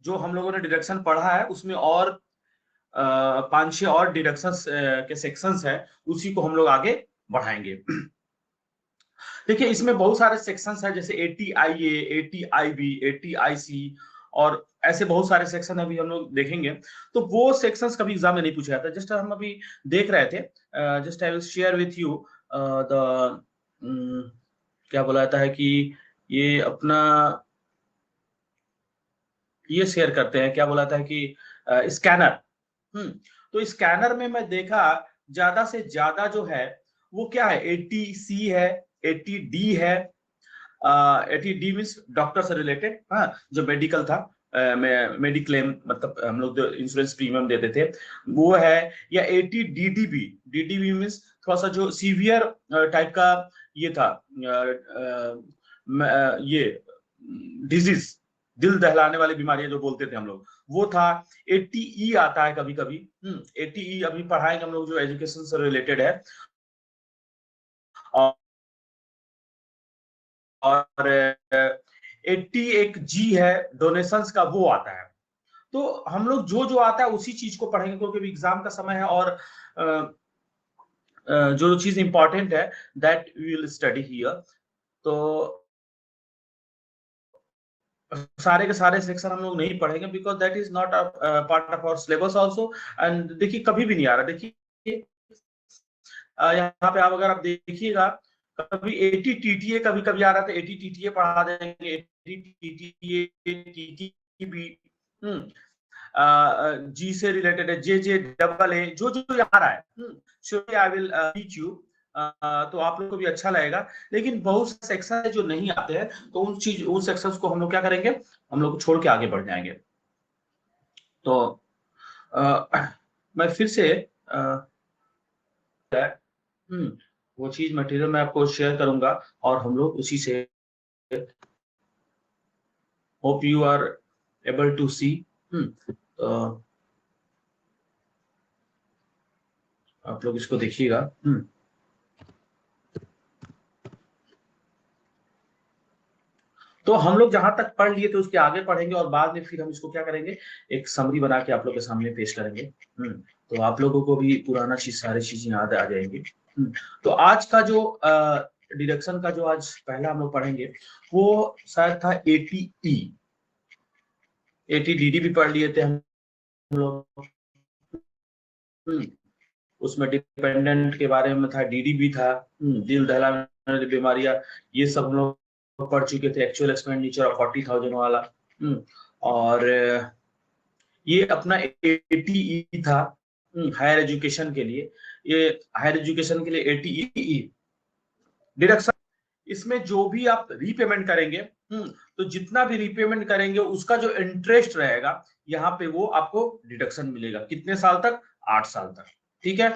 जो हम लोगों ने डिडक्शन पढ़ा है उसमें और 5-6 और डिडक्शंस के सेक्शंस है, उसी को हम लोग आगे बढ़ाएंगे। देखिए इसमें बहुत सारे सेक्शंस हैं, जैसे ATIA, ATIB, ATIC और ऐसे बहुत सारे सेक्शन अभी हम लोग देखेंगे। तो वो सेक्शंस कभी एग्जाम में नहीं पूछा जाता, जस्ट हम अभी देख रहे थे। Just I will share with you the क्या बोला जाता है कि ये अपना ये शेयर करते हैं, क्या बोला जाता है कि स्कैनर। तो स्कैनर में मैं देखा ज्यादा से ज्यादा जो है वो क्या है, ATC है, ATD है। ATD मीन्स डॉक्टर से रिलेटेड, हाँ, जो मेडिकल था, मेडिक्लेम मतलब हम लोग जो इंश्योरेंस प्रीमियम देते थे वो है। या ATDDB, DDB मीन्स थोड़ा सा जो सीवियर टाइप का ये था, ये डिजीज, दिल दहलाने वाली बीमारियां जो बोलते थे हम लोग, वो था। ATE आता है कभी कभी। ATE अभी पढ़ाएंगे हम लोग, जो एजुकेशन से रिलेटेड है। और 80 एक G है डोनेशंस का, वो आता है। तो हम लोग जो जो आता है उसी चीज को पढ़ेंगे, क्योंकि एग्जाम का समय है। और जो चीज इंपॉर्टेंट है that we will study here. तो सारे के सारे सेक्शन हम लोग नहीं पढ़ेंगे, because that is not part of our syllabus also. And देखिए कभी भी नहीं आ रहा। देखिए यहाँ पे आप अगर आप देखिएगा, कभी ATTTA कभी कभी आ रहा था, ATTTA पढ़ा देंगे, ATTTA भी G से रिलेटेड है, JJAA, जो जो आ रहा है, surely I will teach you. तो आप लोग को भी अच्छा लगेगा। लेकिन बहुत से सेक्शन है जो नहीं आते हैं, तो उन सेक्शंस को हम लोग क्या करेंगे, हम लोग छोड़ के आगे बढ़ जाएंगे। तो मैं फिर से वो चीज मटेरियल मैं आपको शेयर करूंगा, और हम लोग उसी से hope you are able to see. तो आप लोग इसको देखिएगा। तो हम लोग जहां तक पढ़ लिए थे उसके आगे पढ़ेंगे, और बाद में फिर हम इसको क्या करेंगे, एक समरी बना के आप लोग के सामने पेश करेंगे। तो आप लोगों को भी पुराना चीज, सारी चीजें याद आ जाएंगी। तो आज का जो डिडक्शन का जो आज पहला हम लोग पढ़ेंगे, वो शायद था ATE। ATDD भी पढ़ लिए थे हम लोग। उसमें डिपेंडेंट के बारे में था, DD भी था, दिल दहलाने वाली बीमारियां, ये सब हम लोग पढ़ चुके थे। एक्चुअल एक्सपेंडिचर ऑफ 40,000 वाला। और ये अपना ATE था हायर एजुकेशन के लिए। ये हायर एजुकेशन के लिए ATE डिडक्शन। इसमें जो भी आप रीपेमेंट करेंगे, तो जितना भी रीपेमेंट करेंगे उसका जो इंटरेस्ट रहेगा, यहाँ पे वो आपको डिडक्शन मिलेगा। कितने साल तक? 8 साल तक। ठीक है।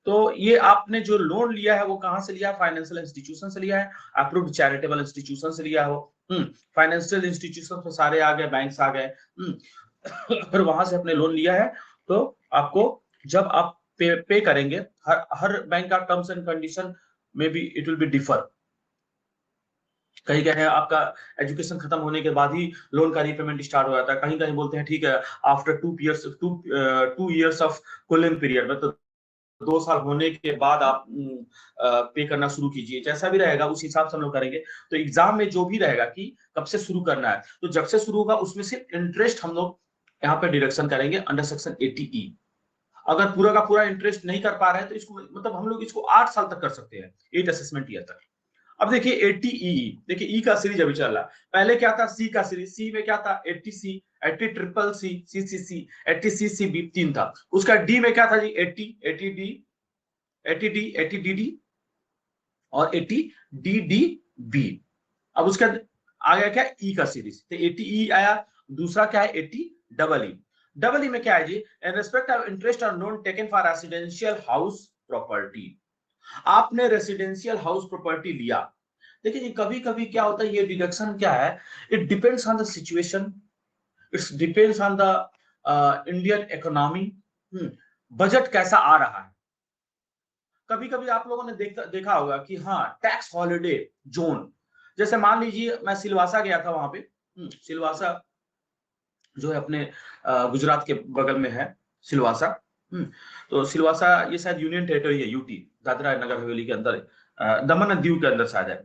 तो ये आपने जो लोन लिया है वो कहां से लिया है? फाइनेंशियल इंस्टीट्यूशन से लिया है, अप्रूव्ड चैरिटेबल इंस्टीट्यूशन से लिया हो। फाइनेंशियल इंस्टीट्यूशन तो सारे आ गए, बैंक्स आ गए। अगर वहां से अपने लोन लिया है, तो आपको जब आप पे करेंगे, हर बैंक का टर्म्स एंड कंडीशन में भी इट विल बी डिफर। कहीं कहीं आपका एजुकेशन खत्म होने के बाद ही लोन का रीपेमेंट स्टार्ट हो जाता है, कहीं कहीं बोलते हैं ठीक है after 2 years of cooling period, मतलब 2 साल होने के बाद आप पे करना शुरू कीजिए। जैसा भी रहेगा उस हिसाब से हम लोग करेंगे। तो एग्जाम में जो भी रहेगा कि कब से शुरू करना है, तो जब से शुरू होगा उसमें से इंटरेस्ट हम लोग यहाँ पे डिडक्शन करेंगे अंडर सेक्शन 80E। अगर पूरा का पूरा इंटरेस्ट नहीं कर पा रहे हैं तो इसको मतलब हम लोग इसको 8 साल तक कर सकते हैं, 8 असेसमेंट ईयर तक। अब देखिए ATE, देखिए ई का सीरीज अभी चल रहा है। पहले क्या था? सी का सीरीज। सी में क्या था? 80C, 80CCC, CCC, 80CCB 3 था। उसका डी में क्या था जी? 80, 80D, 80D, 80DD और 80DDB। अब उसका आ गया क्या? ई का सीरीज। तो 80E आया। दूसरा क्या है? 80EE। डबल ई में क्या है जी? In respect of interest on loan taken for residential house property. आपने रेसिडेंशियल हाउस प्रॉपर्टी लिया। देखिए जी कभी कभी क्या होता है, ये डिडक्शन क्या है, it depends on the situation, it's depends on the Indian economy. Budget कैसा आ रहा है। कभी कभी आप लोगों ने देखा होगा कि हाँ टैक्स हॉलिडे जोन, जैसे मान लीजिए मैं सिलवासा गया था, वहां पे सिलवासा जो है अपने गुजरात के बगल में है, सिलवासा। तो सिलवासा ये शायद यूनियन टेरिटरी है, यूटी, दादरा नगर हवेली के अंदर, दमन एंड दीव के अंदर शायद है।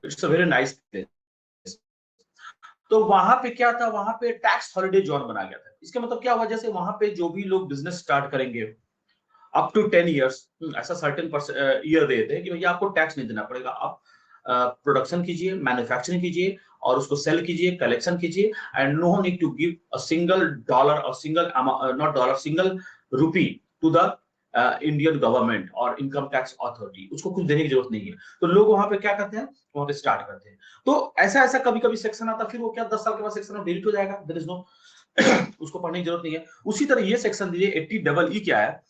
It's a very nice place. तो वहां पे क्या था, वहां पे टैक्स हॉलिडे जोन बना गया था। इसका मतलब क्या हुआ, जैसे वहां पे जो भी लोग बिजनेस स्टार्ट करेंगे अप टू 10 ईयर्स, ऐसा सर्टेन ईयर देते हैं कि भैया आपको टैक्स नहीं देना पड़ेगा, आप प्रोडक्शन कीजिए, मैन्युफैक्चरिंग कीजिए और उसको सेल कीजिए, कलेक्शन कीजिए, and no need to give a single dollar और single not dollar, single rupee to the Indian government और इनकम टैक्स अथॉरिटी, उसको कुछ देने की जरूरत नहीं है। तो लोग वहां पे क्या करते हैं, वहां पे स्टार्ट करते हैं। तो ऐसा ऐसा कभी कभी सेक्शन आता, फिर वो क्या 10 साल के बाद सेक्शन डिलीट हो जाएगा, देयर इज नो उसको पढ़ने की जरूरत नहीं है। उसी तरह ये सेक्शन दीजिए 80 क्या है,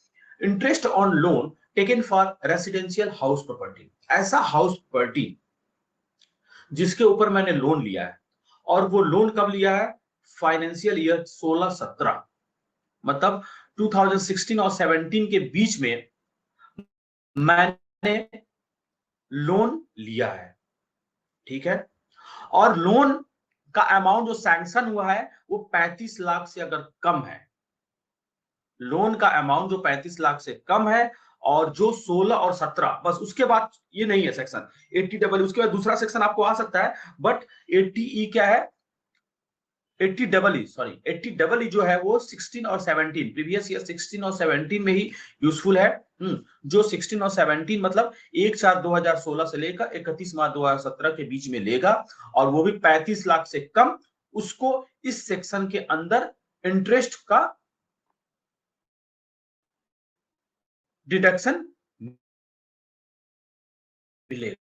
interest on loan taken for residential house property. ऐसा हाउस प्रॉपर्टी जिसके ऊपर मैंने लोन लिया है, और वो लोन कब लिया है, फाइनेंशियल ईयर 16-17, मतलब 2016 और 17 के बीच में मैंने लोन लिया है, ठीक है। और लोन का अमाउंट जो सैंक्शन हुआ है वो 35 लाख से अगर कम है, लोन का अमाउंट जो 35 लाख से कम है, और जो 16 और 17, बस उसके बाद ये नहीं है सेक्शन 80 उसके बाद दूसरा सेक्शन आपको आ सकता है, बट 80 क्या है, 80 जो है वो 16 और 17 प्रीवियस ईयर 16 और 17 में ही यूजफुल है। जो 16 और 17 मतलब 1/4/2016 से लेकर 31 मार्च 2017 के बीच में लेगा, और वो भी 35 लाख से कम, उसको इस सेक्शन के अंदर इंटरेस्ट का डिडक्शन मिलेगा।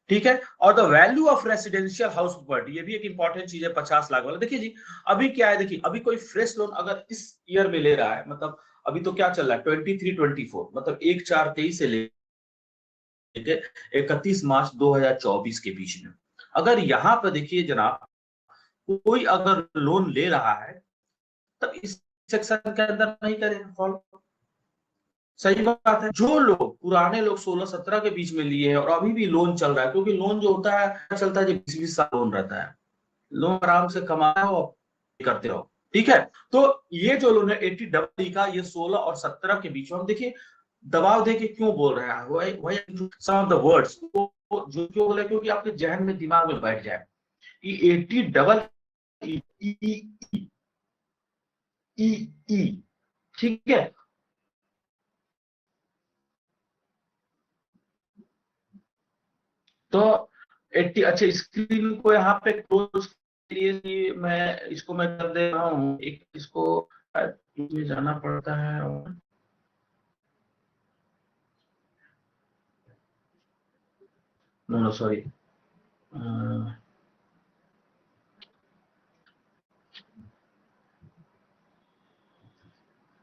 ठीक है। और the value of residential house property, ये भी एक इंपॉर्टेंट चीज है, 50 लाख वाला। देखिए जी, अभी क्या है, देखिए अभी कोई फ्रेश लोन अगर इस ईयर में ले रहा है, मतलब अभी तो क्या चल रहा है 23-24, मतलब 1/4/23 से लेके 31 मार्च 2024 के बीच में, अगर यहाँ पर देखिए जनाब, कोई अगर लोन ले रहा है, तब इस सेक्शन के अंदर नहीं करेगा फॉलो। सही बात है। जो लोग पुराने लोग 16-17 के बीच में लिए हैं और अभी भी लोन चल रहा है, क्योंकि लोन जो होता है चलता है, 20-20 साल लोन रहता है, लोन आराम से कमाए हो, करते रहो, ठीक है। तो ये जो लोन है 80 का, ये 16 और 17 के बीच में, हम देखिए दबाव दे के क्यों बोल रहे हैं, वही सम ऑफ द वर्ड्स जो क्यों बोले, क्योंकि आपके जहन में दिमाग में बैठ जाए कि 80 ठीक है। तो 80, अच्छा स्क्रीन को यहाँ पे क्लोज के लिए मैं इसको मैं कर दे रहा हूँ, एक इसको में जाना पड़ता है, और नो नो सॉरी,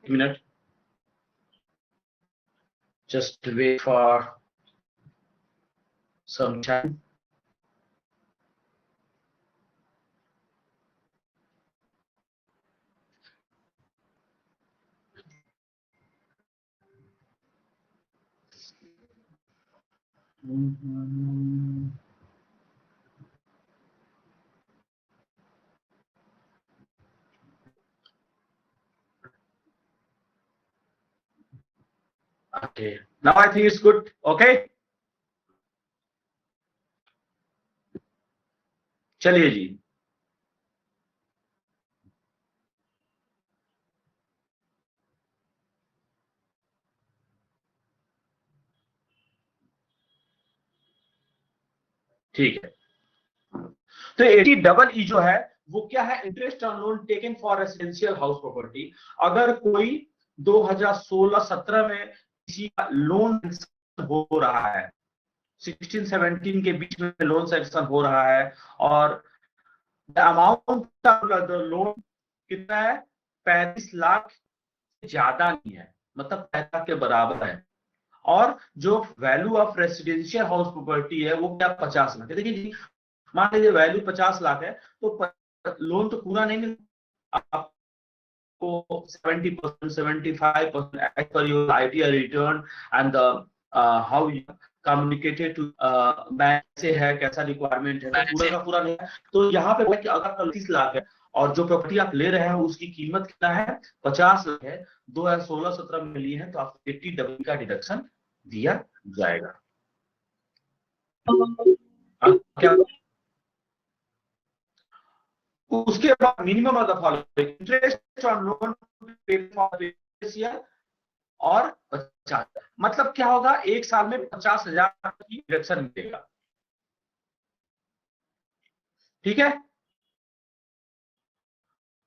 एक मिनट, just wait for some time. Okay, now I think it's good. Okay, चलिए जी। ठीक है। तो 80 जो है वो क्या है, interest on loan taken for residential house property. अगर कोई 2016-17 में किसी का लोन हो रहा है, 16-17 के बीच में लोन सेक्शन हो रहा है, और अमाउंट ऑफ द लोन कितना है, 35 लाख ज्यादा नहीं है, मतलब 35 लाख के बराबर है, और जो value of residential house property है वो क्या 50 लाख है। देखिए जी, मान लीजिए वैल्यू 50 लाख है, तो लोन तो पूरा नहीं मिलता आपको, 70%, 75% as per your ITR return and the how you communicated to bank से है, कैसा रिक्वायरमेंट है, तो पूरा का पूरा नहीं है। तो यहाँ पे कि अगर 30 लाख है और जो प्रॉपर्टी आप ले रहे हैं उसकी कीमत कितना है, 50 लाख है, 2016-17 में लिए हैं, तो आपको 80 का डिडक्शन दिया जाएगा। क्या उसके बाद minimum of the following interest on loan और 50, मतलब क्या होगा, एक साल में 50,000 की डिडक्शन मिलेगा। ठीक है,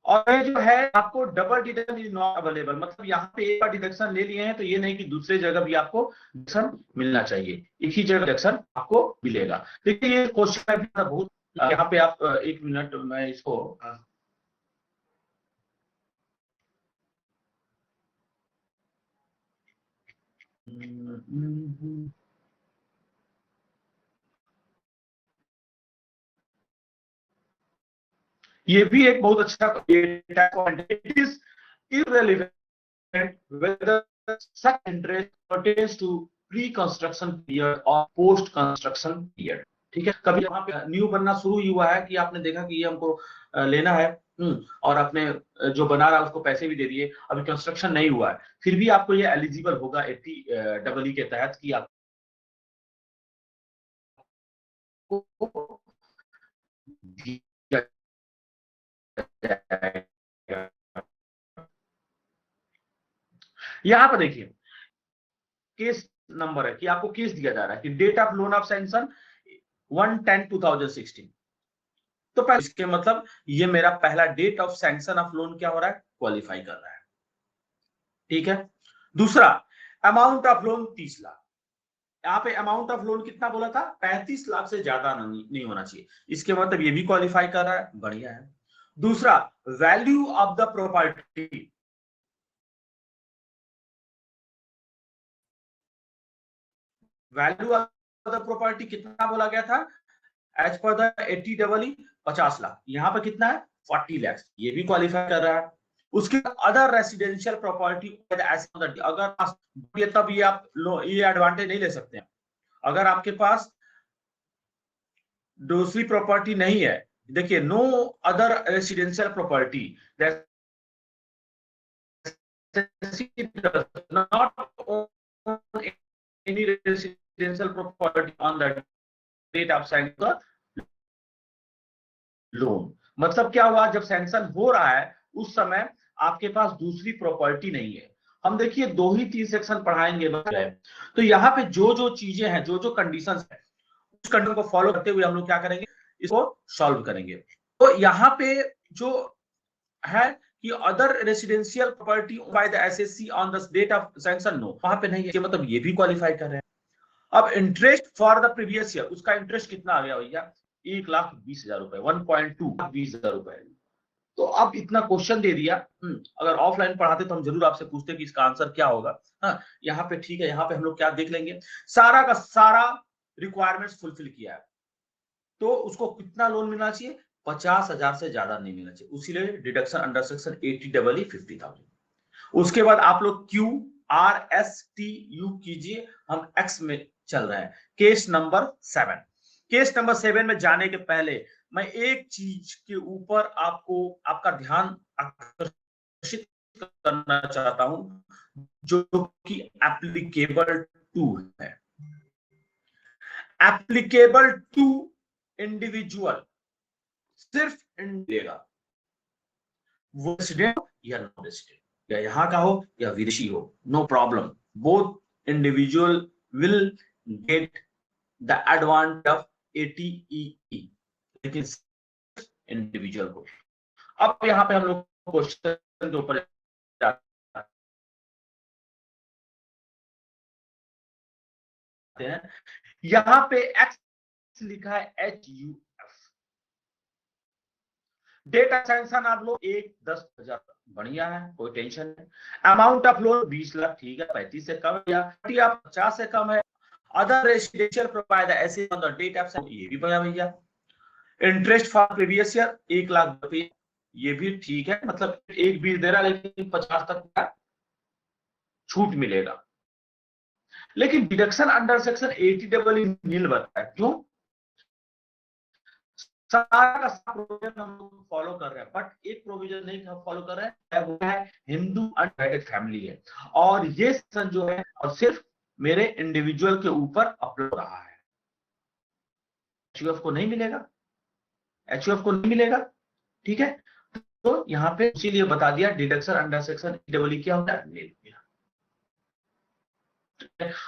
और ये जो है आपको double deduction is not available, मतलब यहाँ पे एक बार डिडक्शन ले लिए हैं तो ये नहीं कि दूसरे जगह भी आपको डिडक्शन मिलना चाहिए, एक ही जगह डिडक्शन आपको मिलेगा। देखिए ये क्वेश्चन है बहुत, यहाँ पे आप 1 मिनट मैं इसको ये भी एक बहुत अच्छा पॉइंट है। It is irrelevant whether such interest pertains to pre-construction period or post-construction period। ठीक है, कभी वहां पे न्यू बनना शुरू हुआ है कि आपने देखा कि ये हमको लेना है, और आपने जो बना रहा है उसको पैसे भी दे दिए, अभी कंस्ट्रक्शन नहीं हुआ है, फिर भी आपको ये एलिजिबल होगा 80EE के तहत कि आपको दिया जाएगा। यहाँ पर देखिए केस नंबर है कि आपको केस दिया जा रहा है कि date of loan of sanction 1/10/2016। तो पहले इसके मतलब ये मेरा पहला date of sanction of loan क्या हो रहा है, क्वालिफाई कर रहा है। ठीक है, दूसरा अमाउंट ऑफ लोन 30 लाख, यहाँ पे अमाउंट ऑफ लोन कितना बोला था, 35 लाख से ज्यादा नहीं होना चाहिए, इसके मतलब ये भी क्वालिफाई कर रहा है, बढ़िया है। दूसरा value of the property, value of the property कितना बोला गया था, as per the 80EE 50 lakh, यहाँ पर कितना है 40 लाख, ये भी क्वालिफाई कर रहा है। उसके अदर रेसिडेंशियल प्रॉपर्टी, अगर तब ये आप ये एडवांटेज नहीं ले सकते हैं, अगर आपके पास दूसरी प्रॉपर्टी नहीं है, देखिए no other residential property not any residential property on the date of sanction loan. मतलब क्या हुआ, जब सैंक्शन हो रहा है उस समय आपके पास दूसरी प्रॉपर्टी नहीं है। हम देखिए 2 ही 3 सेक्शन पढ़ाएंगे, तो यहाँ पे जो जो चीजें हैं, जो जो कंडीशंस है, उस कंडीशन को फॉलो करते हुए हम लोग क्या करेंगे, इसको सॉल्व करेंगे। तो यहाँ पे जो है कि other residential property by the SSC on the date of sanction, no, वहां पे नहीं है, मतलब ये भी क्वालिफाई कर रहे हैं। अब interest for the previous year, उसका इंटरेस्ट कितना आ गया भैया, 1,20,000 रुपए, 1.2 रुपए। तो अब इतना क्वेश्चन दे दिया, अगर ऑफलाइन पढ़ाते तो हम जरूर आपसे पूछते कि इसका आंसर क्या होगा। हाँ, यहाँ पे ठीक है, यहाँ पे हम लोग क्या देख लेंगे, सारा का सारा रिक्वायरमेंट्स फुलफिल किया है, तो उसको कितना लोन मिलना चाहिए, 50,000 से ज्यादा नहीं मिलना चाहिए, उसीलिए डिडक्शन अंडर सेक्शन 80EE 50,000। उसके बाद आप लोग QRSTU कीजिए, हम एक्स में चल रहे हैं, केस नंबर 7। केस नंबर 7 में जाने के पहले मैं एक चीज के ऊपर आपका ध्यान आकर्षित करना चाहता हूं, जो कि एप्लीकेबल टू है, एप्लीकेबल टू इंडिविजुअल, सिर्फ इंडिया, वो रेसिडेंट या नॉन रेसिडेंट, या यहाँ का हो या विदेशी हो, no problem, both individual will get the advantage of 80EE, लेकिन इंडिविजुअल को। अब यहाँ पे हम लोग क्वेश्चन के ऊपर जाते हैं, यहाँ पे एक्स लिखा है HUF, डेट ऑफ सैंक्शन आप लोग 1/10/2000, बढ़िया है, कोई टेंशन नहीं। अमाउंट ऑफ लोन 20 लाख, ठीक है, 35 से कम है, 50 से कम है। अदर रेसिडेंशियल प्रोवाइडर ऐसे on the date of sanction, ये भी बढ़िया भैया। Interest for previous year 1 lakh रुपए, ये भी ठीक है, मतलब 1/20 दे रहा, लेकिन 50 तक का छूट मिलेगा। लेकिन डिडक्शन अंडर सेक्शन 80 नील बताया, क्यों? सारा का सारा प्रोविजन हम लोग फॉलो कर रहे हैं, बट एक प्रोविजन नहीं फॉलो कर रहे हैं, वो है हिंदू अनडिवाइडेड फैमिली है, और ये सेक्शन जो है और सिर्फ मेरे इंडिविजुअल के ऊपर अप्लाई हो रहा है, एचयूएफ को नहीं मिलेगा, एचयूएफ को नहीं मिलेगा, ठीक है। तो यहाँ पे इसीलिए बता दिया डिडक्शन अंडर सेक्शन डब्ल्यू क्या होता है।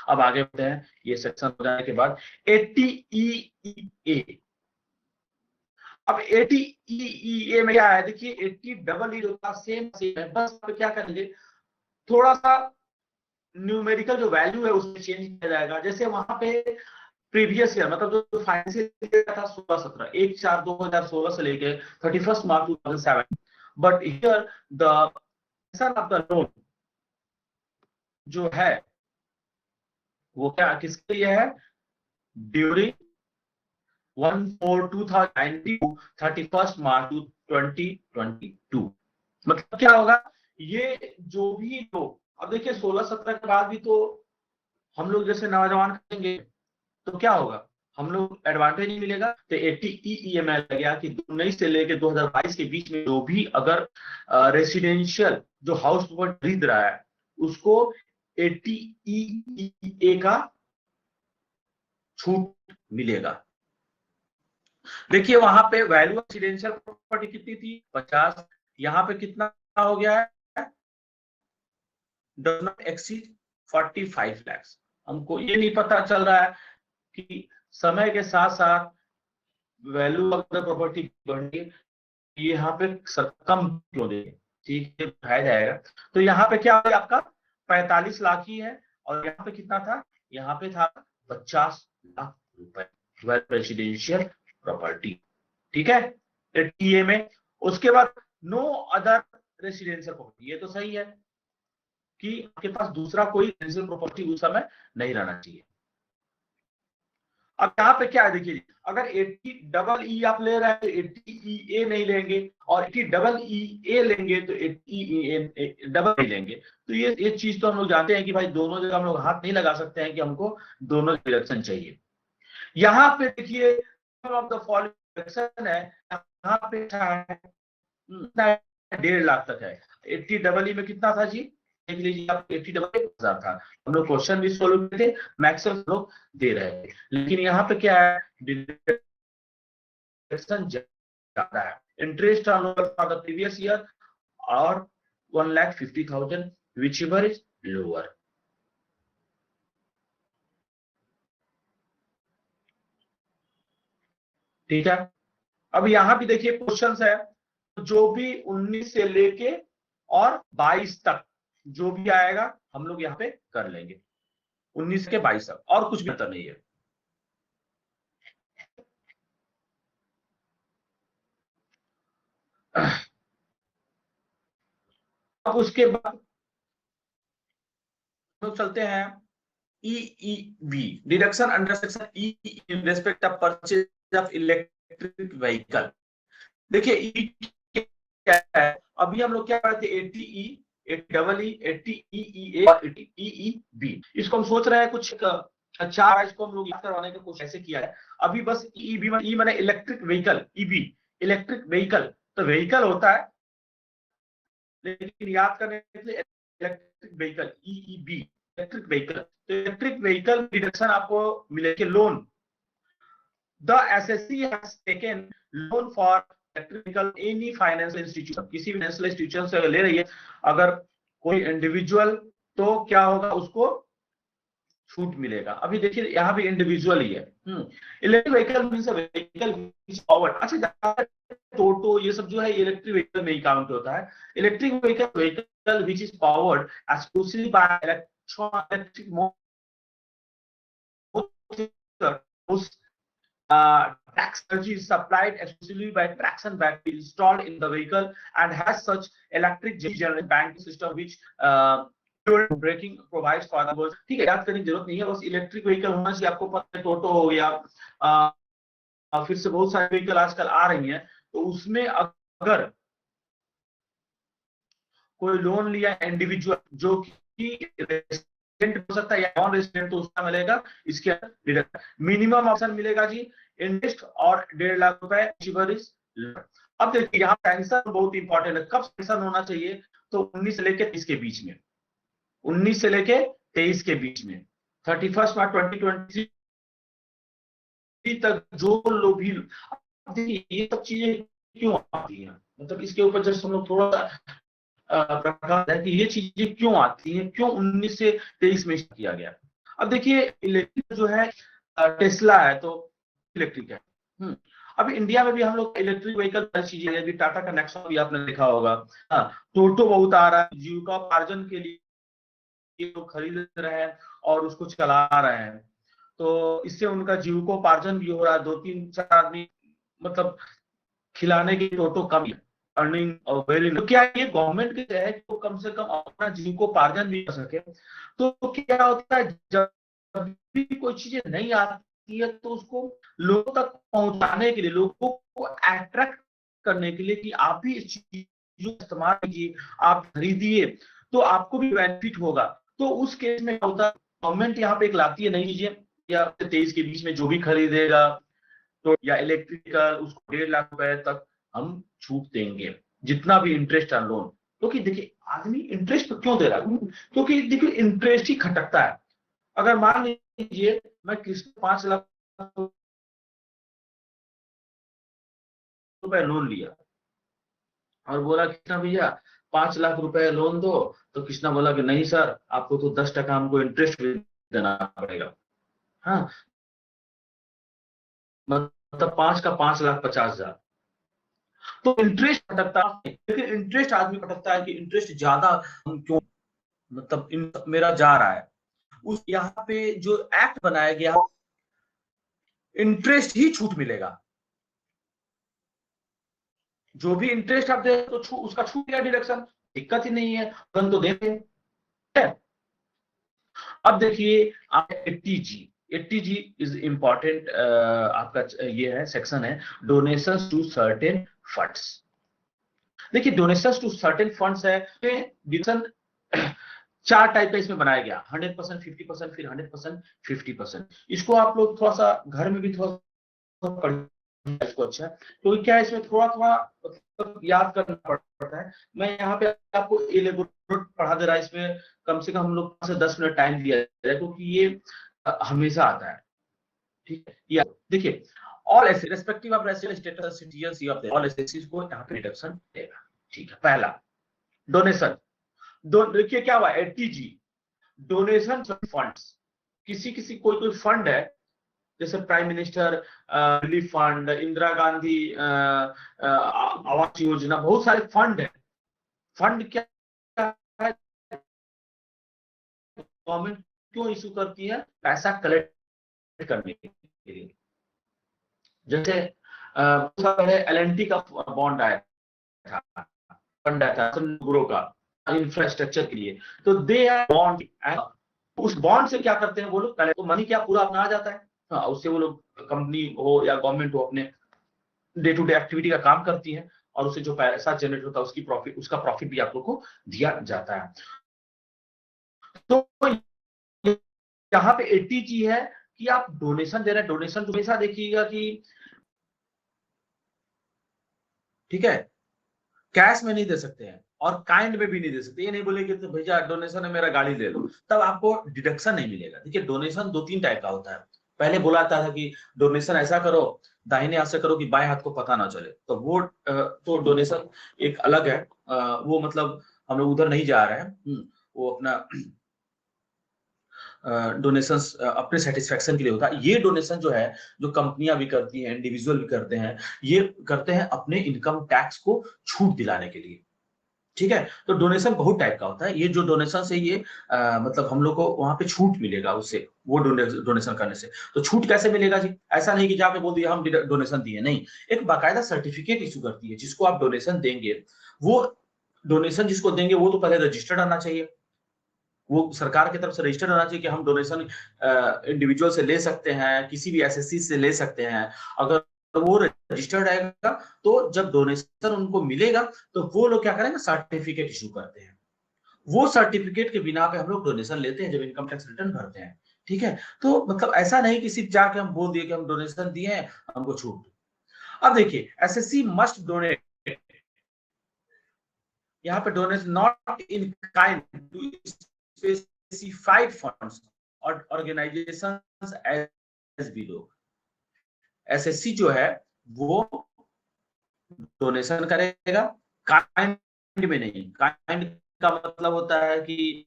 अब आगे बढ़ते हैं, ये सेक्शन हो जाने के बाद 80EEA। अब 80EEA में क्या है, देखिए 80EE जो था सेम सेम है, बस क्या करेंगे, थोड़ा सा न्यूमेरिकल जो वैल्यू है उसमें चेंज किया जाएगा। जैसे वहां पे प्रीवियस ईयर मतलब जो फाइनेंशियल ईयर था 16-17, 1/4/2016 से लेके 31 मार्च 2007, but here the of the loan जो है वो क्या किसके लिए है, ड्यूरिंग 1/4/2019 31 मार्च 2022। मतलब क्या होगा, ये जो भी लोग, अब देखिए 16-17 के बाद भी तो हम लोग जैसे नौजवान करेंगे तो क्या होगा, हम लोग एडवांटेज नहीं मिलेगा। तो 80EEA में गया कि 19 से लेकर 2022 के बीच में जो भी अगर रेसिडेंशियल जो हाउस खरीद रहा है उसको 80EEA का छूट मिलेगा। देखिए वहां पे वैल्यू ऑफ रेसिडेंशियल प्रॉपर्टी कितनी थी, 50, यहाँ पे कितना हो गया है, डज नॉट एक्सीड 45 लाख। हमको ये नहीं पता चल रहा है कि समय के साथ साथ वैल्यू ऑफ द प्रॉपर्टी बढ़ी, ये यहाँ पे कम क्यों दे, ठीक है उठाया जाएगा। तो यहाँ पे क्या है आपका 45 लाख ही है, और यहाँ पे कितना था, यहाँ पे था 50 लाख रुपए रेसिडेंशियल प्रॉपर्टी, ठीक है टीए में। उसके बाद नो अदर रेसिडेंशियल प्रॉपर्टी, ये तो सही है कि आपके पास दूसरा कोई रेसिडेंशियल प्रॉपर्टी उस समय नहीं रहना चाहिए। अब यहाँ पे क्या है, देखिए अगर 80EE आप ले रहे हैं तो 80EA नहीं लेंगे, और 80EE लेंगे तो 80EE डबल नहीं लेंगे। तो ये चीज तो हम लोग जानते हैं कि भाई दोनों जगह हम लोग हाथ नहीं लगा सकते हैं कि हमको दोनों डायरेक्शन चाहिए। यहाँ पे देखिए ऑफ द फॉलोइंग डायरेक्शन है, यहाँ पे 1.5 लाख तक है। 80EE में कितना था जी, देख लीजिए आप, 80,000 था। हम लोग क्वेश्चन भी सोल्व किए थे, मैक्सिमम लोग दे रहे थे, लेकिन यहाँ पे क्या है, डिडक्शन ज्यादा है। Interest on loan for the previous year और 1,50,000 विच एवर इज लोअर। ठीक है, अब यहाँ भी देखिए क्वेश्चंस है, जो भी 19 से लेके और 22 तक जो भी आएगा हम लोग यहाँ पे कर लेंगे, 19 के 22 तक, और कुछ बेहतर नहीं है। अब उसके बाद तो चलते हैं EEV, deduction under section E in respect of purchase of electric vehicle. देखिए ई क्या है, अभी हम लोग क्या करते हैं 80E 80EE 80EEA और 80EEB, इसको हम सोच रहे हैं कुछ चार, इसको हम लोग याद करवाने का कोशिश ऐसे किया है। अभी बस EEB ई माने electric vehicle, EB electric vehicle, तो व्हीकल होता है, लेकिन याद करने के लिए electric vehicle EEB electric vehicle. तो इलेक्ट्रिक व्हीकल डिडक्शन आपको मिलेगी loan, the assessee has taken loan for electric vehicle any financial institution, किसी भी फाइनेंशियल इंस्टीट्यूशन से ले रही है अगर कोई इंडिविजुअल, तो क्या होगा, उसको छूट मिलेगा। अभी देखिए यहाँ भी इंडिविजुअल ही है। Electric vehicle means a vehicle powered, अच्छा टोटो ये सब जो है इलेक्ट्रिक व्हीकल में ही काउंट होता है। Electric vehicle which is powered exclusively by electric motor, tax energy is supplied exclusively by traction battery installed in the vehicle and has such electric generation banking system which braking provides for the world। ठीक है, याद करने की जरूरत नहीं है, बस electric vehicle होना चाहिए। आपको पता है टोटो हो गया, फिर से बहुत सारे व्हीकल आजकल आ रही हैं, तो उसमें अगर कोई लोन लिया इंडिविजुअल जो कि हो सकता है या नॉन रेसिडेंट, तो उसका मिलेगा इसके डिडक्ट। मिनिमम ऑप्शन मिलेगा जी इंटरेस्ट और 1.5 लाख रुपए। अब देखिए यहाँ सेंशन बहुत इंपॉर्टेंट है। कब सेंशन होना चाहिए? तो 19 से लेके 30 के बीच में, 19 से लेके 23 के बीच में, 31 मार्च 2023 तक जो लोग भी। देखिए ये सब चीजें क्यों आती हैं, मतलब इसके ऊपर जस्ट हम लोग थोड़ा प्रकाश है कि ये चीजें क्यों आती हैं, क्यों 19 से 23 में किया गया। अब देखिए इलेक्ट्रिक जो है टेस्ला है तो इलेक्ट्रिक है। अब इंडिया में भी हम लोग इलेक्ट्रिक व्हीकल चीजें है, टाटा का नेक्सॉन भी आपने देखा होगा। हाँ, टोटो बहुत आ रहा है जीविकोपार्जन के लिए लोग खरीद रहे हैं और उसको चला रहे हैं, तो इससे उनका जीविकोपार्जन भी हो रहा है। 2-3-4 आदमी मतलब खिलाने की टोटो कम है, अर्निंग और वेरी। तो क्या ये गवर्नमेंट की है कि वो कम से कम अपना जीविकोपार्जन भी कर सके? तो क्या होता है जब भी कोई चीजें नहीं आती है तो उसको लोगों तक पहुंचाने के लिए, लोगों को अट्रैक्ट करने के लिए कि आप भी इस चीज को इस्तेमाल कीजिए, आप खरीदिए तो आपको भी बेनिफिट होगा। तो उस केस में क्या होता है, गवर्नमेंट यहाँ पे एक लाती है, नहीं लीजिए या 23 के बीच में जो भी खरीदेगा तो या इलेक्ट्रिकल उसको 1.5 लाख रुपए तक हम छूट देंगे, जितना भी इंटरेस्ट ऑन लोन। क्योंकि देखिए आदमी इंटरेस्ट क्यों दे रहा है? क्योंकि देखिए इंटरेस्ट ही खटकता है। अगर मान लीजिए मैं किसी 5 लाख रुपए लोन लिया और बोला कृष्णा भैया 5 लाख रुपए लोन दो, तो कृष्णा बोला कि नहीं सर, आपको तो 10% हमको इंटरेस्ट देना पड़ेगा। हाँ, मतलब 5 का 5,50,000। तो इंटरेस्ट भटकता है, लेकिन इंटरेस्ट आदमी भटकता है कि इंटरेस्ट ज्यादा हम क्यों, मतलब मेरा जा रहा है। उस यहाँ पे जो एक्ट बनाया गया, इंटरेस्ट ही छूट मिलेगा। जो भी इंटरेस्ट आप दे तो उसका छूट गया डिडक्शन, दिक्कत ही नहीं है, तो देते। अब देखिए आप 80G, 80G इज इंपॉर्टेंट। आपका ये है सेक्शन है डोनेशन टू सर्टेन फंड्स। देखिए डोनेशन टू सर्टेन फंड्स है, डिडक्शन 4 टाइप का इसमें बनाया गया, 100%, 50%, फिर 100%, 50%। इसको आप लोग थोड़ा सा घर में भी थोड़ा इसको अच्छा, तो क्या है इसमें थोड़ा थोड़ा मतलब याद करना पड़ता है। मैं यहाँ पे आपको एलेबोरेट पढ़ा दे रहा है, इसमें कम से कम हम लोग 5 से 10 मिनट टाइम दिया जाए, क्योंकि ये हमेशा आता है। ठीक है, या देखिए all asset respective of residential status citizenship of all assets को यहाँ पे रिडक्शन देगा। ठीक है, पहला डोनेशन। देखिए क्या हुआ, 80G डोनेशन फंड्स। किसी किसी कोई कोई फंड है, जैसे prime minister relief fund, Indira Gandhi Awas Yojana, बहुत सारे फंड है। फंड क्या है, गवर्नमेंट क्यों इशू करती है? पैसा कलेक्ट करने के लिए। जैसे LNT का बॉन्ड आया था, फंड आया था ग्रो का इंफ्रास्ट्रक्चर के लिए, तो दे आर बॉन्ड। उस बॉन्ड से क्या करते हैं वो लोग, पहले तो मनी क्या पूरा अपना आ जाता है। हाँ, उससे वो लोग, कंपनी हो या गवर्नमेंट हो, अपने डे टू डे एक्टिविटी का काम करती है और उससे जो पैसा जनरेट होता है उसकी प्रॉफिट, उसका प्रॉफिट भी आप लोग को दिया जाता है। तो यहाँ पे 80G है कि आप डोनेशन दे रहे हैं। डोनेशन तो हमेशा देखिएगा कि ठीक है कैश में नहीं दे सकते हैं और काइंड में भी नहीं दे सकते। ये नहीं बोले कि तो भैया डोनेशन है मेरा गाड़ी ले लो, तब आपको डिडक्शन नहीं मिलेगा। देखिए डोनेशन 2-3 टाइप का होता है। पहले बोला था कि डोनेशन ऐसा करो, दाहिने हाथ से करो कि बाएं हाथ को पता ना चले, तो वो तो डोनेशन एक अलग है। वो मतलब हम लोग उधर नहीं जा रहे हैं। वो अपना डोनेशन अपने सेटिस्फेक्शन के लिए होता है। ये डोनेशन जो है, जो कंपनियां भी करती हैं, इंडिविजुअल भी करते हैं, ये करते हैं अपने इनकम टैक्स को छूट दिलाने के लिए। ठीक है, तो डोनेशन बहुत टाइप का होता है। ये जो डोनेशन से ये मतलब हम लोग को वहां पे छूट मिलेगा उससे, वो डोनेशन करने से। तो छूट कैसे मिलेगा जी? ऐसा नहीं कि जहाँ पे बोल दिया हम डोनेशन दिए, नहीं। एक बाकायदा सर्टिफिकेट इशू करती है जिसको आप डोनेशन देंगे। वो डोनेशन जिसको देंगे वो तो पहले रजिस्टर्ड आना चाहिए, वो सरकार की तरफ से रजिस्टर्ड होना चाहिए कि हम डोनेशन इंडिविजुअल से ले सकते हैं, किसी भी एसएससी से ले सकते हैं। अगर वो रजिस्टर्ड रहेगा तो जब डोनेशन उनको मिलेगा तो वो लोग क्या करेंगे, सर्टिफिकेट इशू करते हैं। वो सर्टिफिकेट के बिना पे हम लोग डोनेशन लेते हैं जब इनकम टैक्स रिटर्न भरते हैं। ठीक है, तो मतलब ऐसा नहीं कि सिर्फ जाके हम बोल दिए कि हम डोनेशन दिए हैं, हमको छूट दो। अब देखिए, एसएससी मस्ट डोनेट, यहाँ पे donate not in kind to specified funds और ऑर्गेनाइजेशंस एज बिलो। एसएससी जो है वो डोनेशन करेगा, काइंड में नहीं। काइंड का मतलब होता है कि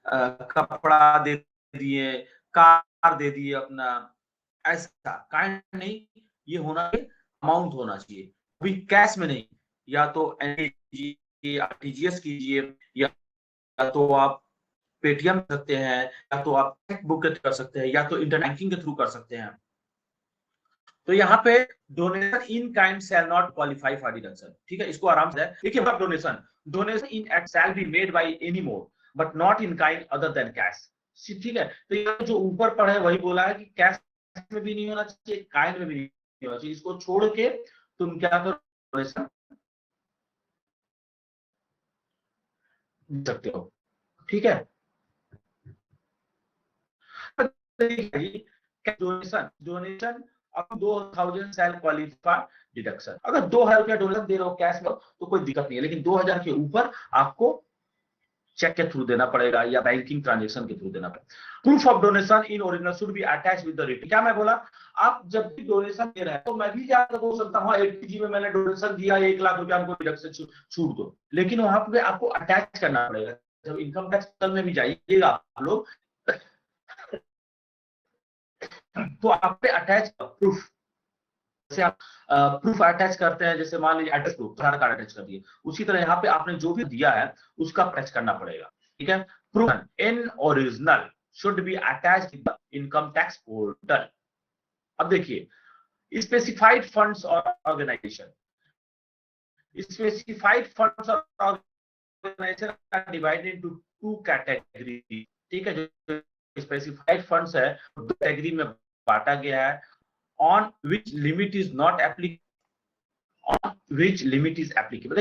कपड़ा दे दिए, कार दे दिए अपना, ऐसा काइंड नहीं। ये होना चाहिए, अमाउंट होना चाहिए, अभी कैश में नहीं। या तो एनटीजीए आरटीजीएस कीजिए, या तो आप पेटीएम कर सकते हैं, या तो आप चेक बुक कर सकते हैं, या तो इंटरनेट बैंकिंग के थ्रू कर सकते हैं। तो यहाँ पे donation in kind shall not qualify for deduction. ठीक है, इसको आराम से देखिए। Donation donation in act shall be made by any mode but not in kind other than cash. ठीक है, तो ये जो ऊपर पढ़ा है वही बोला है कि कैश में भी नहीं होना चाहिए, काइंड में भी नहीं होना चाहिए। इसको छोड़ के तुम क्या करो, डोनेशन सकते हो। ठीक है, डोनेशन डोनेशन अब 2000 शैल क्वालिफाई डिडक्शन। अगर 2000 रुपया डोनेशन दे रहे हो कैश में तो कोई दिक्कत नहीं है, लेकिन 2000 के ऊपर आपको चेक के थ्रू देना पड़ेगा या बैंकिंग ट्रांजेक्शन के थ्रू देना पड़ेगा। Proof of donation in original should be attach with the return. क्या मैं बोला, आप जब भी डोनेशन दे रहे हैं तो मैं भी जाकर बोल सकता हूँ एटीजी में मैंने डोनेशन दिया 1 लाख रुपया, हमको डिडक्शन छूट दो, लेकिन वहां पे आपको अटैच करना पड़ेगा। जब इनकम टैक्स में भी जाइएगा आप लोग तो आप पे अटैच प्रूफ, जैसे आप प्रूफ अटैच करते हैं, जैसे मान लीजिए एड्रेस प्रूफ, आधार कार्ड अटैच कर दिए, उसी तरह यहाँ पे आपने जो भी दिया है उसका अटैच करना पड़ेगा। ठीक है, proof in original should be attached in the income tax portal. अब देखिए, स्पेसिफाइड फंड्स और ऑर्गेनाइजेशन, स्पेसिफाइड फंड्स और organisation are divided into 2 category. ठीक है, जो स्पेसिफाइड फंड्स है दो कैटेगरी में बांटा गया है। on which limit is not applicable, on which limit is applicable।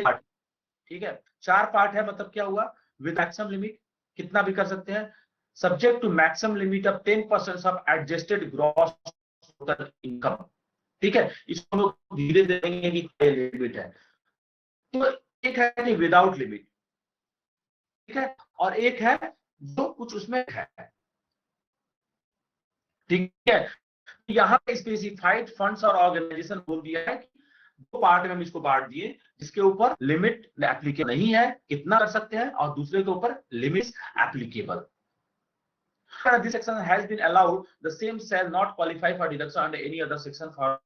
ठीक है, 4 पार्ट है, मतलब क्या हुआ, विद मैक्सिमम लिमिट कितना भी कर सकते हैं, subject to maximum limit of 10% of adjusted gross total income. ठीक है, इसको लोग धीरे देंगे कि लिमिट है। तो एक है कि विदाउट लिमिट, ठीक है, और एक है जो कुछ उसमें है। ठीक है, यहाँ पे स्पेसिफाइड फंड्स और ऑर्गेनाइजेशन बोल दिया है कि 2 पार्ट में हम इसको बांट दिए, जिसके ऊपर लिमिट एप्लीकेबल नहीं है, कितना कर सकते हैं, और दूसरे के ऊपर limit applicable. This section has been allowed, the same shall not qualify for deduction under any other section for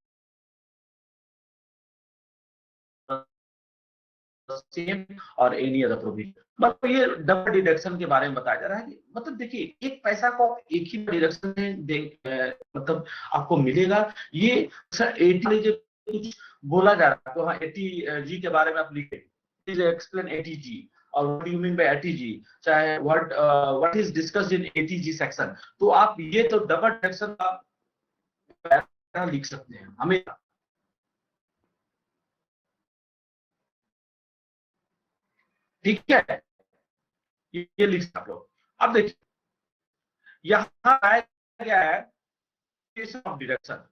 same और एनी अदर प्रोविजन। मतलब ये डबल डिडक्शन के बारे में बताया जा रहा है कि मतलब देखिए, एक पैसा को एक ही डिडक्शन में मतलब आपको मिलेगा। ये 80 जो कुछ बोला जा रहा है, तो हाँ 80G के बारे में आप लिखे, प्लीज एक्सप्लेन 80G और what do you mean by 80G, चाहे what is discussed in 80G section. तो आप ये तो डबल डिडक्शन का लिख सकते हैं हमेशा। ठीक है, ये लिख आप लोग। अब देखिए, यहां आया गया है of deduction,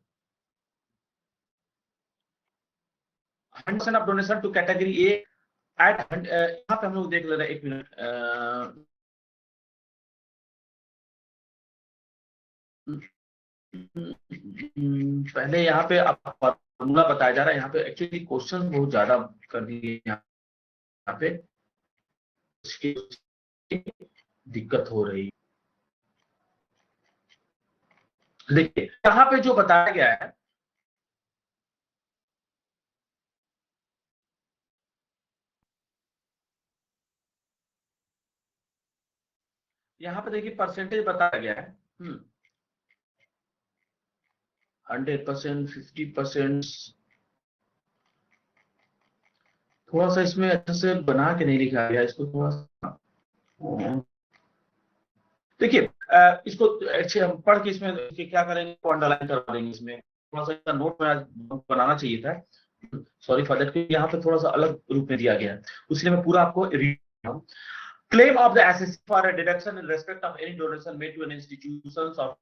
100% of donation to category A at, यहाँ पे हम लोग देख ले रहे हैं, 1 मिनट, पहले यहाँ पे फॉर्मूला बताया जा रहा है। यहाँ पे एक्चुअली क्वेश्चन बहुत ज्यादा कर दिए यहाँ पे, दिक्कत हो रही। देखिए, यहाँ पे जो बताया गया है, यहाँ पे देखिए परसेंटेज बताया गया है, 100%, 50%। थोड़ा सा इसमें अच्छे से बना के नहीं लिखा गया, इसको थोड़ा सा देखिए, इसको अच्छे हम पढ़ के इसमें क्या करेंगे, अंडरलाइन करवा देंगे। इसमें थोड़ा सा नोट में आज बनाना चाहिए था, सॉरी फॉर दैट, यहाँ पे थोड़ा सा अलग रूप में दिया गया है, इसलिए मैं पूरा आपको read. Claim of the assessee for a deduction in respect of any donation made to an institution or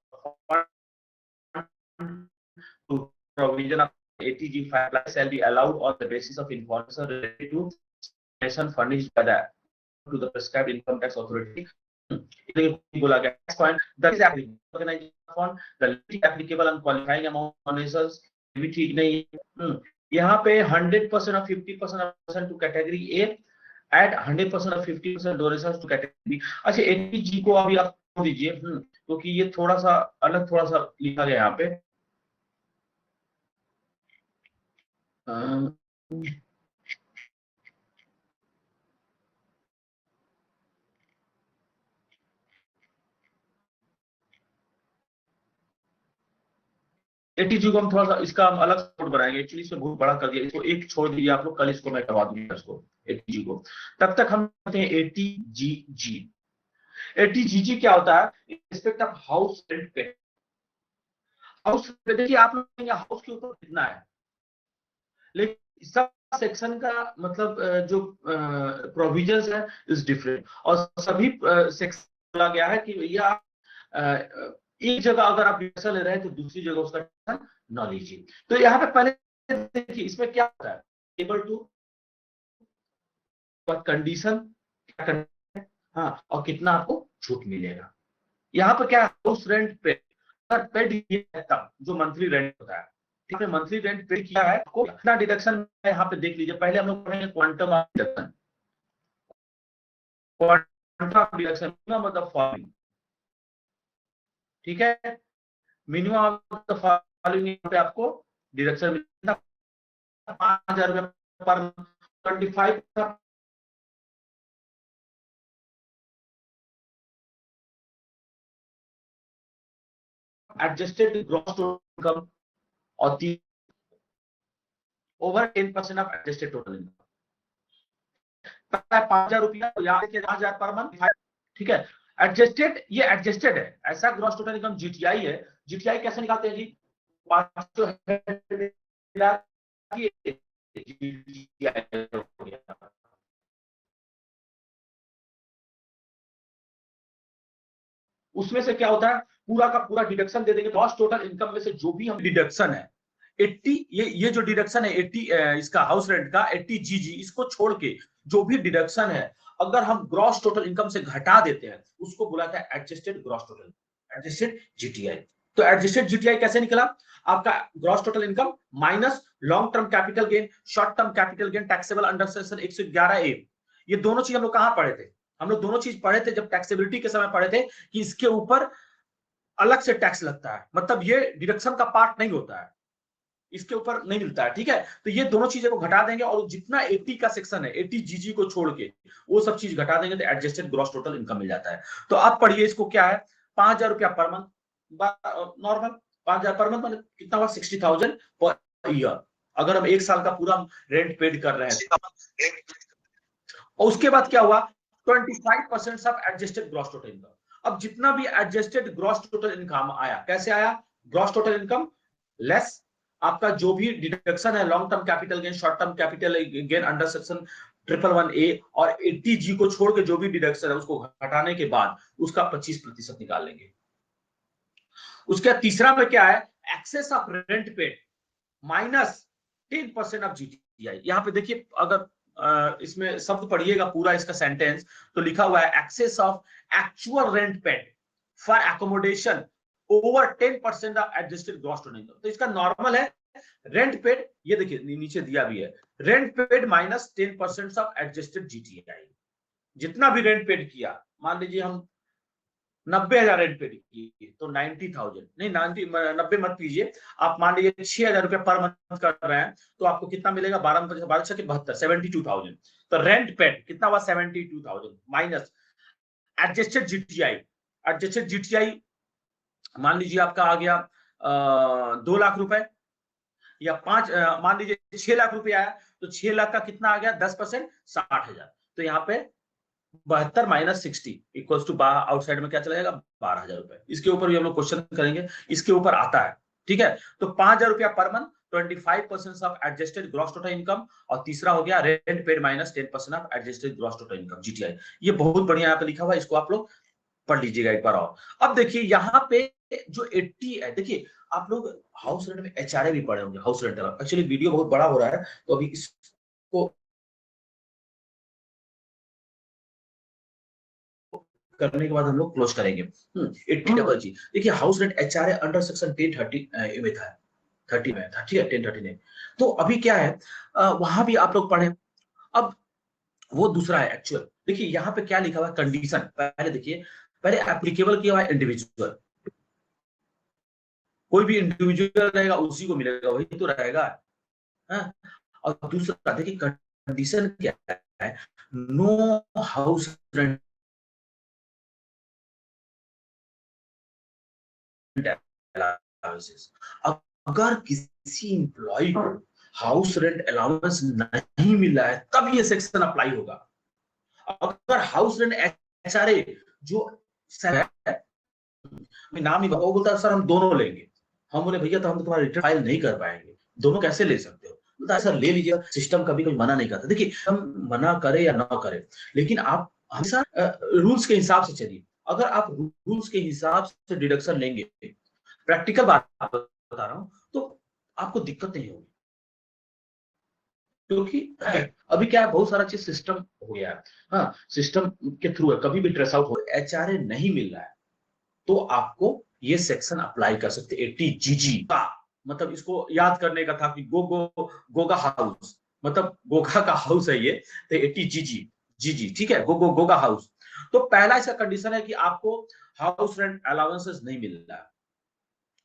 to provision of ATG file shall be allowed on the basis of information related to donation furnished by the to the prescribed income tax authority. बोला गया next point that is organization fund the applicable and qualifying amount donations भी ठीक नहीं है. यहाँ पे 100% और 50% to category A at 100% और 50% donations to category B. अच्छा ATG को अभी आप दीजिए क्योंकि ये थोड़ा सा अलग थोड़ा सा लिखा गया यहाँ पे. एटीजी को हम थोड़ा सा इसका हम अलग कोड बनाएंगे. एक्चुअली इसमें बहुत बड़ा कर दिया, इसको एक छोड़ दीजिए आप लोग, कल इसको मैं करवा दूंगा इसको एटीजी को. तब तक हम कहते हैं एटीजीजी. एटीजीजी क्या होता है? रिस्पेक्ट ऑफ हाउस रेंट पे. हाउस देखिए आप लोग हाउस के ऊपर कितना है, लेकिन सब सेक्शन का मतलब जो प्रोविजंस है इज डिफरेंट और सभी सेक्शन बोला गया है कि भैया एक जगह अगर आप पैसा ले रहे हैं तो दूसरी जगह उसका न लीजिए. तो यहाँ पे पहले देखिए इसमें क्या होता है, एबल टू कंडीशन क्या करना है, हाँ, और कितना आपको छूट मिलेगा. यहाँ पे क्या हाउस रेंट पे पेड तब जो मंथली रेंट होता है, ठीक है, मंथली रेंट पे किया है आपको कितना डिडक्शन है यहाँ पे देख लीजिए. पहले हम लोग पढ़ेंगे quantum of deduction. Quantum of deduction मतलब फॉलोइंग, ठीक है, मिनिमम ऑफ द फॉलोइंग यहाँ पे आपको डिडक्शन मिलेगा 5,000 रुपए पर 25 एडजस्टेड ग्रॉस इनकम और over 10% of adjusted total income. 5,000 रुपया या 5,000 पर मंथ, ठीक है. एडजस्टेड, ये एडजस्टेड है, ऐसा ग्रॉस टोटल इनकम जीटीआई है. जीटीआई कैसे निकालते हैं जी? 500 उसमें से क्या होता है, पूरा का पूरा डिडक्शन दे देंगे. ग्रॉस टोटल इनकम में से जो भी हम डिडक्शन है 80, ये जो डिडक्शन है 80 इसका हाउस रेंट का 80 जीजी, इसको छोड़ के जो भी डिडक्शन है अगर हम ग्रॉस टोटल इनकम से घटा देते हैं उसको बुलाता है adjusted gross total, adjusted GTI. तो एडजस्टेड जीटीआई कैसे निकला? आपका gross total income minus long term capital gain, short term capital gain taxable under section 111A. ये दोनों चीज हम लोग कहां पढ़े थे? हम लोग दोनों चीज पढ़े थे जब टैक्सेबिलिटी के समय पढ़े थे कि इसके ऊपर अलग से टैक्स लगता है, मतलब ये डिडक्शन का पार्ट नहीं होता है, इसके ऊपर नहीं मिलता है, ठीक है. तो ये दोनों चीजें को घटा देंगे और जितना 80 का सेक्शन है 80 जीजी को छोड़ के वो सब चीज घटा देंगे तो एडजस्टेड ग्रॉस टोटल इनकम मिल जाता है. तो आप पढ़िए इसको क्या है, 5,000 रुपया per month normal, 5,000 per month मतलब कितना हुआ 60,000 पर ईयर अगर हम एक साल का पूरा रेंट पेड कर रहे हैं. और उसके बाद क्या हुआ 25% of adjusted gross total income. अब जितना भी एडजस्टेड ग्रॉस टोटल इनकम आया, कैसे आया? ग्रॉस टोटल इनकम लेस आपका जो भी डिडक्शन है long term capital gain, short term capital gain under section 111A और 80G को छोड़ के जो भी डिडक्शन है उसको हटाने के बाद उसका 25% निकाल लेंगे. उसके तीसरा में क्या है, excess of rent paid minus 10% of GTI. यहाँ पे देखिए अगर इसमें शब्द पढ़िएगा पूरा इसका सेंटेंस तो लिखा हुआ है excess of actual rent paid for accommodation over 10% of adjusted gross total income. तो इसका नॉर्मल है रेंट पेड, ये देखिए नीचे दिया भी है, rent paid minus 10% of adjusted GTI. जितना भी रेंट पेड किया, मान लीजिए हम 90,000 रेंट पेड किए तो 90,000 नहीं 90 मत कीजिए, आप मान लीजिए 6,000 रुपया पर मंथ कर रहे हैं तो आपको कितना मिलेगा 12 72,000. तो रेंट पेड कितना हुआ 72,000 minus adjusted GTI. Adjusted GTI मान लीजिए आपका आ गया 2 लाख रुपए या 5 मान लीजिए 6 लाख रुपए आया तो 6 लाख का कितना आ गया 10% 60,000. तो यहाँ पे 72 माइनस 60 इक्वल्स टू आउटसाइड में क्या चला जाएगा 12,000 रुपए. इसके ऊपर भी हम लोग क्वेश्चन करेंगे, इसके ऊपर आता है, ठीक है. तो 5,000 रुपया per month 25% of adjusted gross total income, और तीसरा हो गया rent paid minus 10% of adjusted gross total income, GTI. ये बहुत बढ़िया यहाँ पे लिखा हुआ है, इसको आप लोग पढ़ लीजिएगा एक बार और। अब देखिए यहाँ पे जो 80 है, देखिए आप लोग हाउस रेंट में एचआरए भी पढ़े होंगे, हाउस रेंट। एक्चुअली वीडियो बहुत बड़ा हो रहा है, तो अभी इसको करने के बाद हम लोग क्लोज करेंगे। 80 देखिए house rent HRA under section 1030 में था, 30 में था, ठीक है, 1030 में। तो अभी क्या है, वहां भी आप लोग पढ़े। अब वो दूसरा है एक्चुअल। देखिए यहाँ पे क्या लिखा हुआ है, कंडीशन। पहले देखिए, पहले एप्लीकेबल किया हुआ है इंडिविजुअल, कोई भी इंडिविजुअल रहेगा उसी को मिलेगा, वही तो रहेगा। हाँ? और दूसरा देखिए कंडीशन क्या है, नो हाउस रेंट अलाउंसेस। अगर किसी इंप्लॉय को हाउस रेंट अलाउंस नहीं मिला है तब ये सेक्शन अप्लाई होगा। अगर हाउस रेंट एचआरए जो है, नाम नहीं वो बोलता सर हम दोनों लेंगे। हम बोले भैया तो हम तो तुम्हारा रिटर्न फाइल नहीं कर पाएंगे, दोनों कैसे ले सकते हो? बोलता सर ले लीजिए, सिस्टम कभी कोई मना नहीं करता। देखिए हम मना करे या ना करे, लेकिन आप हमेशा रूल्स के हिसाब से चलिए। अगर आप रूल्स के हिसाब से डिडक्शन लेंगे, प्रैक्टिकल बात बता रहा हूं, तो आपको दिक्कत नहीं होगी। क्योंकि अभी क्या है, बहुत सारा चीज सिस्टम हो गया है। हाँ, सिस्टम के थ्रू है, कभी भी ट्रेस आउट हो, एचआरए नहीं मिल रहा है तो आपको ये सेक्शन अप्लाई कर सकते। 80 जीजी का मतलब इसको याद करने का था कि गोगा हाउस, मतलब गोगा का हाउस है ये, तो 80 जीजी, जीजी, ठीक है, गोगा हाउस। तो पहला इसका कंडीशन है कि आपको हाउस रेंट अलाउंसेस नहीं मिल रहा है।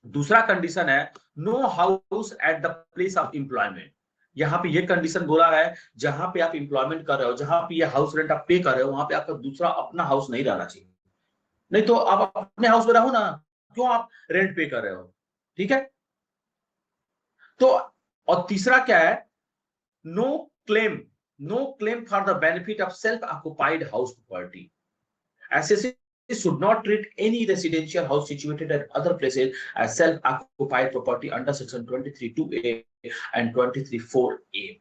दूसरा कंडीशन है no house at the place of employment. यहाँ पे ये कंडीशन बोला है, जहां पे आप एम्प्लॉयमेंट कर रहे हो, जहां पे ये हाउस रेंट आप पे कर रहे हो, वहां पे आपका दूसरा अपना हाउस नहीं रहना चाहिए। नहीं तो आप अपने हाउस में रहो ना, क्यों आप रेंट पे कर रहे हो? ठीक है। तो और तीसरा क्या है, no claim, no claim for the benefit of self occupied house property. SSC should not treat any residential house situated at other places as self-occupied property under section 23(2)(a) and 23(4)(a।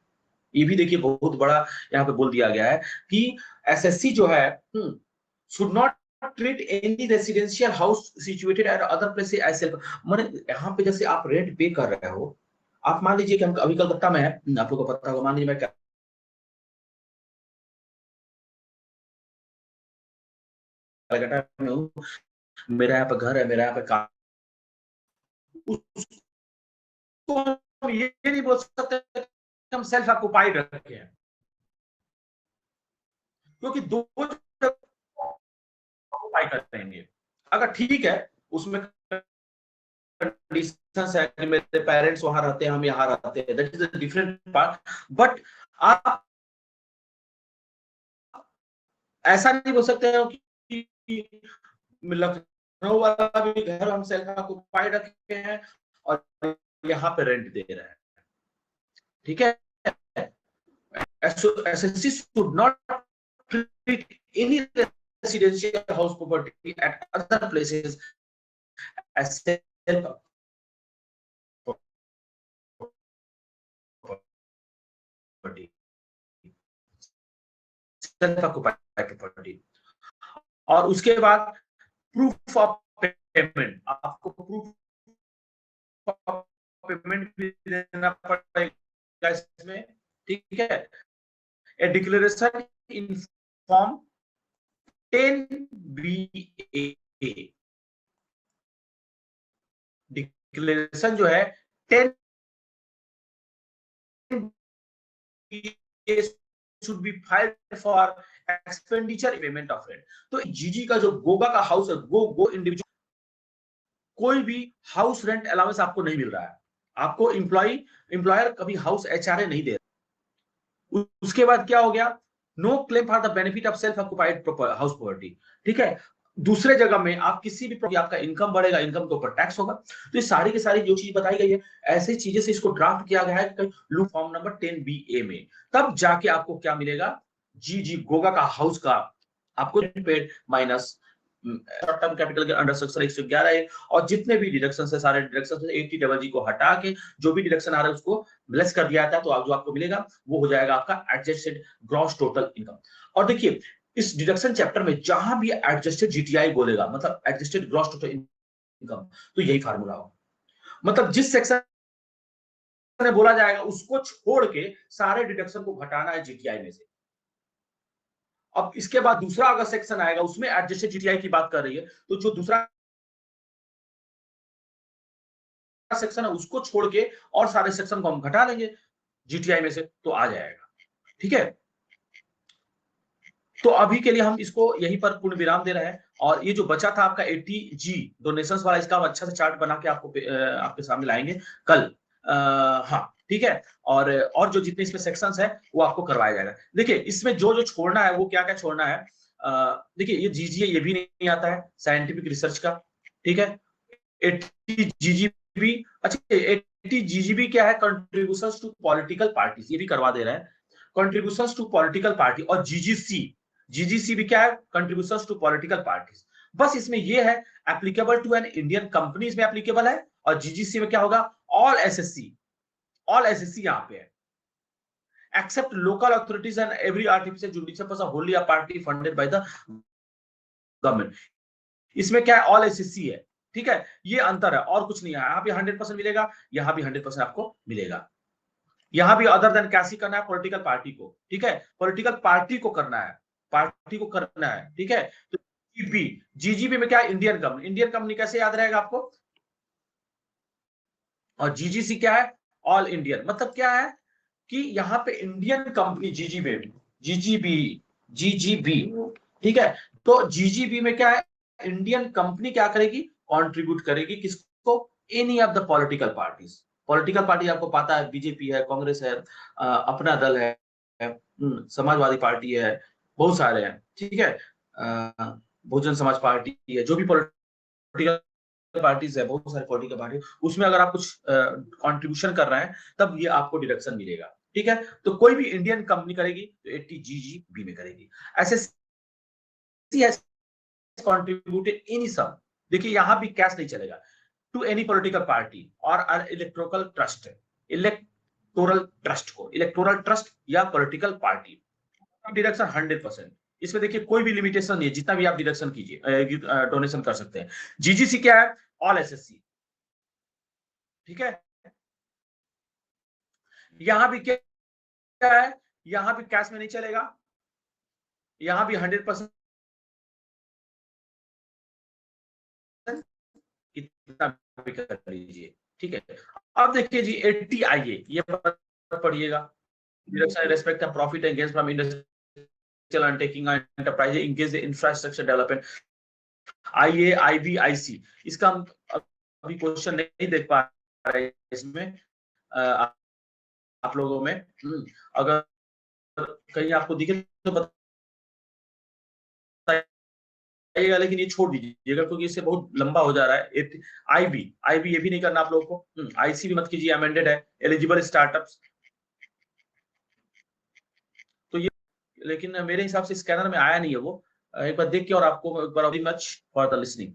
ये भी देखिए बहुत बड़ा यहाँ पे बोल दिया गया है कि एसएससी जो है should not treat any residential house situated at other places as self। माने यहाँ पे जैसे आप रेंट पे कर रहे हो, आप मान लीजिए कि हम अभी कलकत्ता में है, आप लोगों को पता होगा, मान लीजिए मैं कलकत्ता में हूँ, मेरा यहाँ पे घर है, मेरा यहाँ पे काम, उसको हम ये नहीं बोल सकते कि हम सेल्फ ऑक्युपाइड रखे हैं, क्योंकि दो ऑक्युपाई करेंगे। अगर ठीक है, उसमें कंडीशंस है कि मेरे पेरेंट्स वहां रहते हैं, हम यहाँ रहते हैं, that is a different part. But आप ऐसा नहीं बोल सकते हो कि लखनऊ वाला भी घर हम सेल्फ ऑक्युपाइड रखे हैं और यहाँ पे रेंट दे रहे हैं, ठीक है। SSC should not treat any residential house property at other places as self property, self occupied property। और उसके बाद प्रूफ ऑफ पेमेंट, आपको प्रूफ ऑफ पेमेंट भी देना पड़ेगा इसमें, ठीक है। ए declaration in form 10BA, declaration जो है 10BA should be filed for expenditure payment of rent। तो जीजी का जो गोगा का हाउस है, गो इंडिविजुअल, कोई भी हाउस रेंट अलाउंस आपको नहीं मिल रहा है, आपको एम्प्लॉयर कभी हाउस एचआरए नहीं दे रहा। उसके बाद क्या हो गया, no claim for the benefit of self occupied house property, ठीक है। दूसरे जगह में आप किसी भी आपका इनकम बढ़ेगा, इनकम के ऊपर टैक्स होगा। तो ये सारी की सारी जो चीज बताई गई है, ऐसी चीजें से इसको ड्राफ्ट किया गया है लू फॉर्म नंबर 10BA में। तब जाके आपको क्या मिलेगा, जी गोगा का हाउस का आपको paid minus short term capital के अंडर स्ट्रक्चर 111 है, और जितने भी डिडक्शन है सारे डिडक्शन 80 को हटा के जो भी डिडक्शन आ रहा है उसको लेस कर दिया जाता है, तो जो आपको मिलेगा वो हो जाएगा आपका एडजस्टेड ग्रॉस टोटल इनकम। और देखिए इस डिडक्शन चैप्टर में जहां भी एडजस्टेड जीटीआई बोलेगा, मतलब एडजस्टेड ग्रॉस टोटल इनकम, तो यही फार्मूला होगा। मतलब जिस सेक्शन में बोला जाएगा उसको छोड़ के सारे डिडक्शन को घटाना है जीटीआई में से। अब इसके बाद दूसरा अगर सेक्शन आएगा उसमें एडजस्टेड जीटीआई की बात कर रही है, तो जो दूसरा सेक्शन है उसको छोड़ के और सारे सेक्शन को हम घटा लेंगे जीटीआई में से, तो आ जाएगा। ठीक है, तो अभी के लिए हम इसको यहीं पर पूर्ण विराम दे रहे हैं। और ये जो बचा था आपका 80G डोनेशंस वाला, इसका हम अच्छा से चार्ट बना के आपको आपके सामने लाएंगे कल। हाँ ठीक है, और जो जितने इसमें सेक्शंस है वो आपको करवाया जाएगा। देखिए इसमें जो जो छोड़ना है वो क्या क्या छोड़ना है। देखिए ये जीजीए ये भी नहीं आता है साइंटिफिक रिसर्च का, ठीक है। 80 जीजीबी, अच्छा 80 जीजीबी क्या है, कंट्रीब्यूशंस टू पॉलिटिकल पार्टीज, ये भी करवा दे रहे हैं। कंट्रीब्यूशंस टू पॉलिटिकल पार्टी, और जीजीसी, जीजीसी भी क्या है, कंट्रीब्यूशंस टू पॉलिटिकल पार्टीज। बस इसमें ये है applicable to an Indian companies में एप्लीकेबल है, और जीजीसी में क्या होगा, ऑल एसएससी, ऑल एसएससी यहां पे है, except local authorities and every artificial judicial person wholly a party funded by the government. इसमें क्या है, ऑल एसएससी है, ठीक है। ये अंतर है और कुछ नहीं है। यहाँ भी 100% मिलेगा, यहाँ भी 100% आपको मिलेगा। यहाँ भी अदर देन कैसी करना है, पॉलिटिकल पार्टी को, ठीक है, पॉलिटिकल पार्टी को करना है, पार्टी को करना है, ठीक है। तो जीजीबी, जीजीबी में क्या है, इंडियन कंपनी, इंडियन कंपनी कैसे याद रहेगा आपको। और जीजीसी क्या है, ऑल इंडियन, मतलब क्या है कि यहाँ पे Indian company GGB, GGB, GGB, ठीक है। तो जीजीबी में क्या है, इंडियन कंपनी क्या करेगी, कंट्रीब्यूट करेगी किसको, any of the political parties. Political party आपको पता है, बीजेपी है, कांग्रेस है, अपना दल है, समाजवादी पार्टी है, बहुत सारे हैं, ठीक है। बहुजन समाज पार्टी है, जो भी पॉलिटिकल पार्टीज है, बहुत सारे पॉलिटिकल पार्टी, उसमें अगर आप कुछ कंट्रीब्यूशन कर रहे हैं तब ये आपको डिडक्शन मिलेगा, ठीक है। तो कोई भी इंडियन कंपनी करेगी तो 80 जीजीबी में करेगी। एसएससी हैज कंट्रीब्यूटेड एनी सम, देखिए यहां भी कैश नहीं चलेगा, टू एनी पॉलिटिकल पार्टी और इलेक्टोरल ट्रस्ट, इलेक्टोरल ट्रस्ट को, इलेक्टोरल ट्रस्ट या पॉलिटिकल पार्टी, डिडक्शन 100%। इसमें देखिए कोई भी लिमिटेशन नहीं है, जितना भी आप डिडक्शन कीजिए, डोनेशन कर सकते हैं। जीजीसी क्या है, ऑल एसएससी, ठीक है। यहां भी क्या है, यहां भी कैश में नहीं चलेगा, यहां भी 100% कितना भी कर लीजिए, ठीक है। अब देखिए जी 80 आइए, ये पढ़िएगा, deduction respect of profit and gains from industrial undertaking enterprise engage in infrastructure development, आईए आईबी आईसी। इसका हम अभी क्वेश्चन नहीं देख पा रहे इसमें, आप लोगों में, अगर कहीं आपको दिखे तो बताइएगा, लेकिन ये छोड़ दीजिएगा क्योंकि इससे बहुत लंबा हो जा रहा है। आईबी, आईबी ये भी नहीं करना आप लोगों को, आईसी भी मत कीजिए, अमेंडेड है, एलिजिबल स्टार्टअप्स, तो ये, लेकिन मेरे हिसाब से स्कैनर में आया नहीं है वो, एक बार देख के, और आपको एक बार, very much for the listening.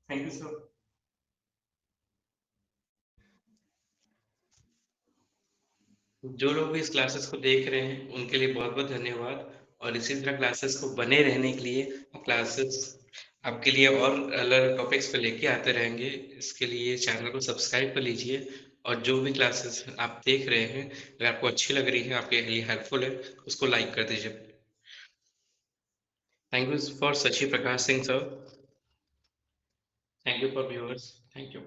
Thank you sir. जो लोग भी इस क्लासेस को देख रहे हैं उनके लिए बहुत बहुत धन्यवाद, और इसी तरह क्लासेस को बने रहने के लिए क्लासेस आपके लिए और अलग टॉपिक्स पे लेके आते रहेंगे। इसके लिए चैनल को सब्सक्राइब कर लीजिए, और जो भी क्लासेस आप देख रहे हैं अगर आपको अच्छी लग रही है, आपके लिए हेल्पफुल है, उसको लाइक कर दीजिए। Thank you for Sachi Prakash Singh sir. Thank you for viewers. Thank you.